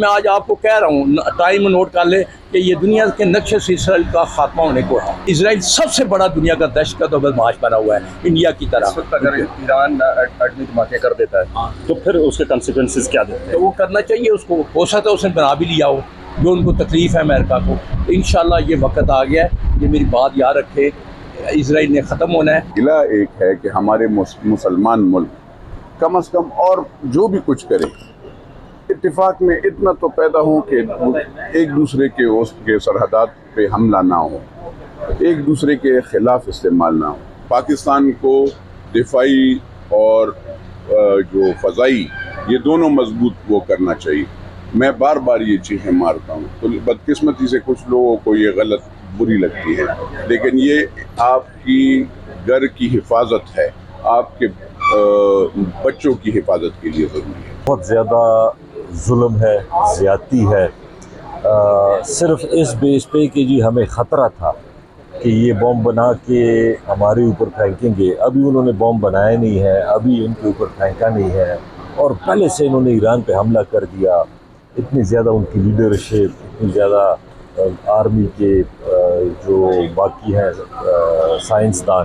मैं आज आपको कह रहा हूँ, टाइम नोट कर ले कि ये दुनिया के नक्शे से इसराइल का खात्मा होने को है। इसराइल सबसे बड़ा दुनिया का दहशतगर्द और बदमाश बना हुआ है, इंडिया की तरह। अगर ईरान एटमी धमाके कर देता है तो फिर उसके कॉन्सिक्वेंसेस क्या देते हैं? तो वो करना चाहिए उसको, हो सकता है उसने बना भी लिया हो, जो उनको तकलीफ है अमेरिका को। तो इंशाल्लाह ये वक्त आ गया है, ये मेरी बात याद रखे, इसराइल ने ख़त्म होना है। गिला एक है कि हमारे मुसलमान मुल्क कम अज़ कम और जो भी कुछ करें, इत्तेफाक में इतना तो पैदा हो कि एक दूसरे के उसके सरहदात पे हमला ना हो, एक दूसरे के ख़िलाफ़ इस्तेमाल ना हो। पाकिस्तान को दिफाई और जो फ़ज़ाई, ये दोनों मजबूत वो करना चाहिए। मैं बार बार ये चीज़ें मारता हूँ, तो बदकिस्मती से कुछ लोगों को ये गलत बुरी लगती है, लेकिन ये आपकी घर की हिफाजत है, आपके बच्चों की हिफाजत के लिए ज़रूरी है। बहुत ज़्यादा जुल्म है, ज़्यादती है। सिर्फ इस बेस पे कि जी हमें ख़तरा था कि ये बॉम्ब बना के हमारे ऊपर फेंकेंगे। अभी उन्होंने बॉम्ब बनाया नहीं है, अभी उनके ऊपर फेंका नहीं है, और पहले से इन्होंने ईरान पे हमला कर दिया। इतनी ज़्यादा उनकी लीडरशिप, इतनी ज़्यादा आर्मी के जो बाकी हैं साइंसदान,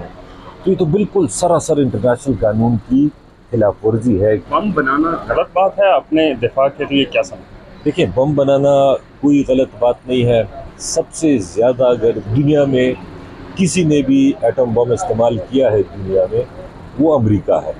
तो ये तो बिल्कुल सरासर इंटरनेशनल कानून की खिलाफ वर्जी है। बम बनाना गलत बात है, अपने दिफा के लिए क्या समझ? देखिए, बम बनाना कोई गलत बात नहीं है। सबसे ज़्यादा अगर दुनिया में किसी ने भी एटम बम इस्तेमाल किया है दुनिया में, वो अमेरिका है।